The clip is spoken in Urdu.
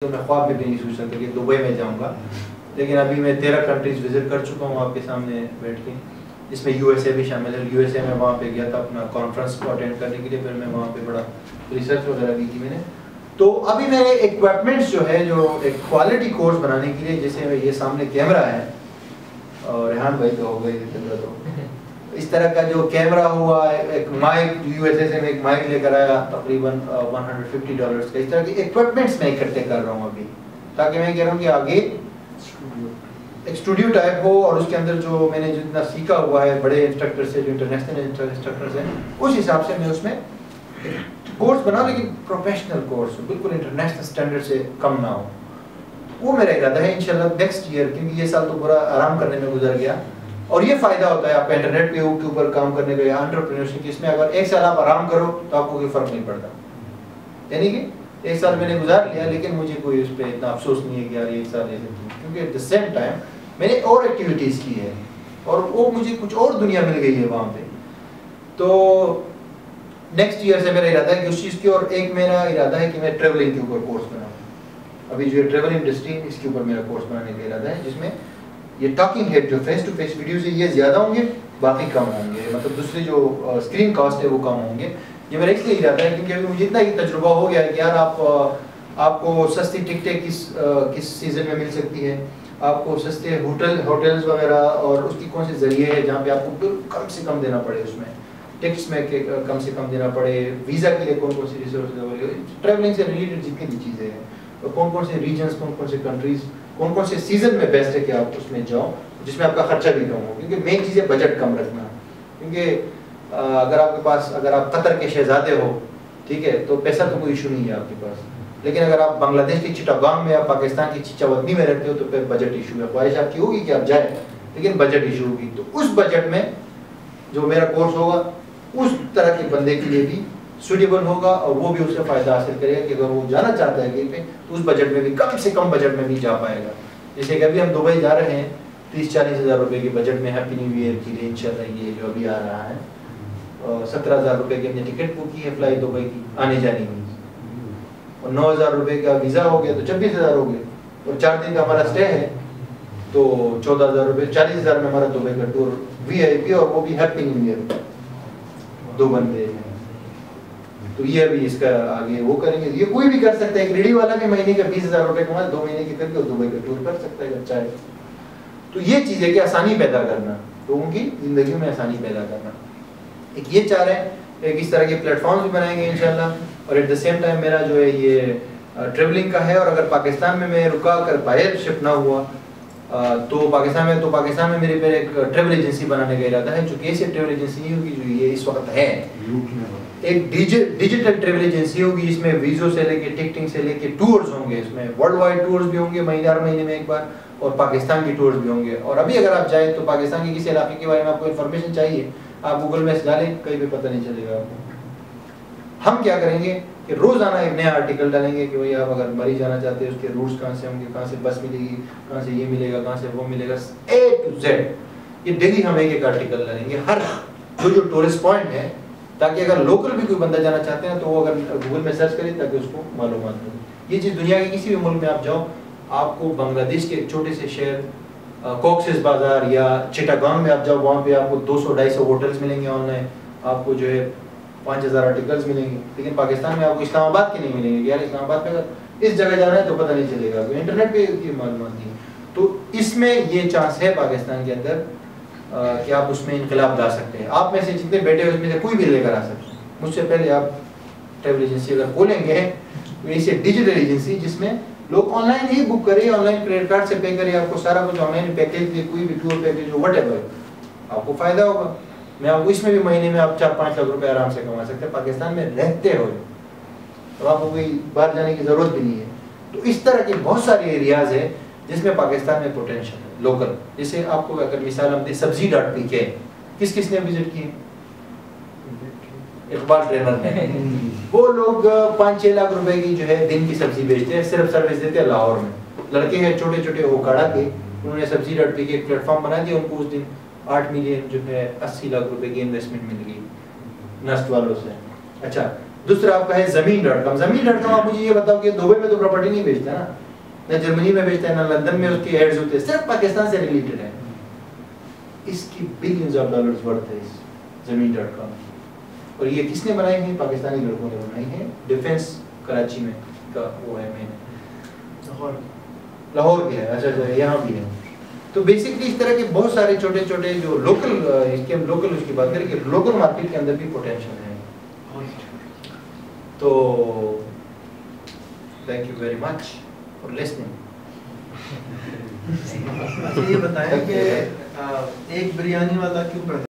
تو میں خواب میں بھی نہیں سوچ سکتا کہ دبئی میں جاؤں گا، لیکن ابھی میں 13 کنٹریز وزٹ کر چکا ہوں آپ کے سامنے بیٹھ کے، جس میں یو ایس اے بھی شامل ہے۔ یو ایس اے میں وہاں پہ گیا تھا اپنا کانفرنس کو اٹینڈ کرنے کے لیے، پھر میں وہاں پہ بڑا ریسرچ وغیرہ کی تھی میں نے۔ تو ابھی میرے ایکوپمنٹس جو ہے، جو ایک کوالٹی کورس بنانے کے لیے، جیسے یہ سامنے کیمرہ ہے، اور ریحان بھائی تو ہو گئی تو اس طرح کا جو کیمرہ ہوا، ایک مائک یو ایس اے سے میں ایک مائک لے کر آیا تقریباً $150 کا، اس طرح کے ایکوپمنٹس میں اکٹھے کر رہا ہوں ابھی، تاکہ میں کہہ رہا ہوں کہ آگے ایک اسٹوڈیو ٹائپ ہو، اور اس کے اندر جو میں نے جتنا سیکھا ہوا ہے بڑے انسٹرکٹر سے، جو انٹرنیشنل انسٹرکٹرز ہیں، اس حساب سے میں اس میں کورس بناؤں، لیکن پروفیشنل کورس ہو، بالکل انٹرنیشنل اسٹینڈرڈ سے کم نہ ہو۔ وہ میرا ارادہ ہے انشاءاللہ نیکسٹ ایئر، کیونکہ یہ سال تو پورا آرام کرنے میں گزر گیا، اور یہ فائدہ ہوتا ہے آپ کا انٹرنیٹ پہ کے اوپر کام کرنے کا یا انٹرپرینورشپ کی، اس میں اگر ایک سال آپ آرام کرو تو آپ کو کوئی فرق نہیں پڑتا، یعنی کہ ایک سال میں نے گزار لیا لیکن مجھے کوئی اس پہ اتنا افسوس نہیں ہے کہ یار ایک سال ایسے، کیونکہ ایٹ دا سیم ٹائم میں نے اور ایکٹیویٹیز کی ہے، اور وہ مجھے کچھ اور دنیا مل گئی ہے وہاں پہ۔ تو نیکسٹ ایئر سے میرا ارادہ ہے کہ اس چیز کی، اور ایک میرا ارادہ ہے کہ میں ٹریولنگ کے اوپر کورس بناؤں۔ ابھی جو ٹریول انڈسٹری، اس کے اوپر میرا کورس بنانے کا ارادہ ہے، جس میں یہ ٹاکنگ ہیڈ جو فیس ٹو فیس ویڈیوز ہے یہ زیادہ ہوں گے، باقی کم ہوں گے، مطلب دوسرے جو اسکرین کاسٹ ہے وہ کم ہوں گے۔ یہ میرا اس لیے ارادہ ہے کیونکہ مجھے اتنا ہی تجربہ ہو گیا ہے کہ یار آپ کو سستی ٹکٹیں کس سیزن میں مل سکتی ہے، آپ کو سستے ہوٹلز وغیرہ، اور اس کی کون سے ذریعے ہے جہاں پہ آپ کو کم سے کم دینا پڑے، اس میں ٹیکس میں کم سے کم دینا پڑے، ویزا کے لیے کون کون سی ریسورسز، ٹریولنگ سے ریلیٹڈ جتنی بھی چیزیں ہیں، کون کون سے ریجنز، کون کون سے کنٹریز، کون کون سے سیزن میں بیسٹ ہے کہ آپ اس میں جاؤ جس میں آپ کا خرچہ بھی کم ہو، کیونکہ مین چیز ہے بجٹ کم رکھنا۔ کیونکہ اگر آپ کے پاس، اگر آپ قطر کے شہزادے ہو، ٹھیک ہے، تو پیسہ تو کوئی ایشو نہیں ہے آپ کے پاس، لیکن اگر آپ بنگلہ دیش کی چٹاگانگ میں یا پاکستان کی چچاوطنی میں رہتے ہو تو پھر بجٹ ایشو ہے، خواہش آپ کی ہوگی کہ آپ جائیں، لیکن بجٹ ایشو ہوگی۔ تو اس بجٹ میں جو میرا کورس ہوگا اس طرح کے بندے کے لیے بھی سوٹیبل ہوگا، اور وہ بھی اس سے فائدہ حاصل کرے گا کہ اگر وہ جانا چاہتا ہے کہیں پہ تو اس بجٹ میں بھی، کم سے کم بجٹ میں بھی جا پائے گا۔ جیسے کہ ابھی ہم دبئی جا رہے ہیں 30-40 ہزار روپے کے بجٹ میں، ہیپی نیو ایئر کے لیے انشاءاللہ، یہ جو ابھی آ رہا ہے 17,000 روپے کی ہم نے ٹکٹ بک کی ہے فلائی دبئی کی آنے جانے کی، اور 9,000 روپے کا ویزا ہو گیا تو 26,000 ہو گئے، اور 4 دن کا ہمارا اسٹے ہے تو 14,000 روپے، 40,000 میں ہمارا دبئی کا ٹور وی آئی پی، اور وہ بھی ہیپی نیو ایئر، 2 بندے ہیں۔ تو یہ ابھی اس کا آگے وہ کریں گے، یہ کوئی بھی کر سکتا ہے، ایک ریڈی والا بھی مہینے کا 20,000 روپے کما 2 مہینے کی کر کے دبئی کا ٹور کر سکتا ہے اگر چاہے۔ تو یہ چیز ہے کہ آسانی پیدا کرنا، لوگوں کی زندگیوں میں آسانی پیدا کرنا، ایک یہ چاہ رہے ہیں، ایک اس طرح کے پلیٹ فارمز بھی بنائیں گے انشاءاللہ، اور ایٹ دا سیم ٹائم میرا جو ہے یہ ٹریولنگ کا ہے، اور اگر پاکستان میں میں رکا کر باہر شفٹ نہ ہوا تو پاکستان میں میرے پہ ایک ٹریول ایجنسی بنانے کا ارادہ ہے، جو کہ ایسی ٹریول ایجنسی نہیں ہوگی جو یہ اس وقت ہے، ایک ڈیجیٹل ٹریول ایجنسی ہوگی جس میں ویزوں سے لے کے ٹکٹنگ سے لے کے ٹورز ہوں گے، اس میں ورلڈ وائڈ ٹورز بھی ہوں گے ہر مہینے میں ایک بار، اور پاکستان کی ٹورز بھی ہوں گے۔ اور ابھی اگر آپ جائیں تو پاکستان کے کسی علاقے کے بارے میں آپ کو انفارمیشن چاہیے، آپ گوگل میپس ڈالیں، کہیں بھی پتہ نہیں چلے گا آپ کو۔ ہم کیا کریں گے کہ روزانہ ایک نیا آرٹیکل ڈالیں گے کہ بھائی آپ اگر مری جانا چاہتے ہیں اس کے روٹس کہاں سے ہوں گے، کہاں سے بس ملے گی، کہاں سے یہ ملے گا، کہاں سے وہ ملے گا، A to Z یہ ڈیلی ہم ایک آرٹیکل ڈالیں گے ہر جو ٹورسٹ پوائنٹ ہے، تاکہ اگر لوکل بھی کوئی بندہ جانا چاہتے ہیں تو وہ اگر گوگل میں سرچ کرے تاکہ اس کو معلومات ہو۔ یہ چیز دنیا کے کسی بھی ملک میں آپ جاؤ، آپ کو بنگلہ دیش کے ایک چھوٹے سے شہر کوکسس بازار یا چٹاگانگ میں آپ جاؤ، وہاں پہ آپ کو 200-250 ہوٹلز ملیں گے آن لائن، آپ کو جو ہے 5,000 آرٹیکلز ملیں گے، لیکن پاکستان میں آپ کو اسلام آباد کے نہیں ملیں گے کہ یار اسلام آباد میں اگر اس جگہ جانا ہے تو پتہ نہیں چلے گا، انٹرنیٹ پہ یہ معلومات نہیں۔ تو اس میں یہ چانس ہے پاکستان کے اندر کہ آپ اس میں انقلاب لا سکتے ہیں، آپ میں سے جتنے بیٹھے ہیں اس میں سے کوئی بھی لے کر آ سکتے ہیں۔ مجھ سے پہلے آپ ٹریول ایجنسی اگر کھولیں گے تو اسے ڈیجیٹل ایجنسی جس میں لوگ آن لائن ہی بک کریں، آن لائن کریڈٹ کارڈ سے پے کریں، آپ کو سارا کچھ آن لائن پیکیج دے، کوئی بھی tour package who, what ever, آپ کو فائدہ ہوگا۔ میں آپ کو اس میں بھی مہینے میں آپ 4-5 لاکھ روپے آرام سے کما سکتے ہیں پاکستان میں رہتے ہوئے، تو آپ کو کوئی باہر جانے کی ضرورت بھی نہیں ہے۔ تو اس طرح کے بہت سارے ایریاز ہیں جس میں پاکستان میں پوٹینشیل ہے لوکل۔ جیسے آپ کو اگر مثال ہم دیں Sabzi.pk، کس کس نے وزٹ کی؟ اقبال ٹرینر نے، وہ لوگ 5-6 لاکھ روپے کی جو ہے دن کی سبزی بیچتے ہیں، صرف سروس دیتے ہیں لاہور میں، لڑکے ہیں چھوٹے چھوٹے اوکاڑا کے، انہوں نے Sabzi.pk ایک پلیٹ فارم بنا دیا، ان کو اس دن 8 ملین جو ہے 80 لاکھ روپے کی انویسٹمنٹ مل گئی نسٹ والوں سے۔ اچھا دوسرا آپ کا ہے زمین.com. زمین.com آپ مجھے یہ بتاؤ کہ دبئی میں تو پراپرٹی نہیں بیچتا نا, نہ جرمنی میں بیچتا ہے, نہ لندن میں اس کے ایڈز ہوتے ہیں, صرف پاکستان سے ریلیٹڈ ہے. اس کی بلینز آف ڈالرز ورتھ ہے اس زمین.com. اور یہ کس نے بنائی ہے؟ پاکستانی لڑکوں نے بنائی ہے. ڈیفنس کراچی میں کا وہ ہے, میں لاہور بھی ہے, اچھا یہاں بھی ہے. تو بیسکلی اس طرح کے بہت سارے چھوٹے چھوٹے جو لوکل اس کی بات کریں کہ لوکل مارکیٹ کے اندر بھی پوٹینشیل ہے. تو thank you very much for listening. یہ بتائیں کہ ایک بریانی والا کیوں پیدا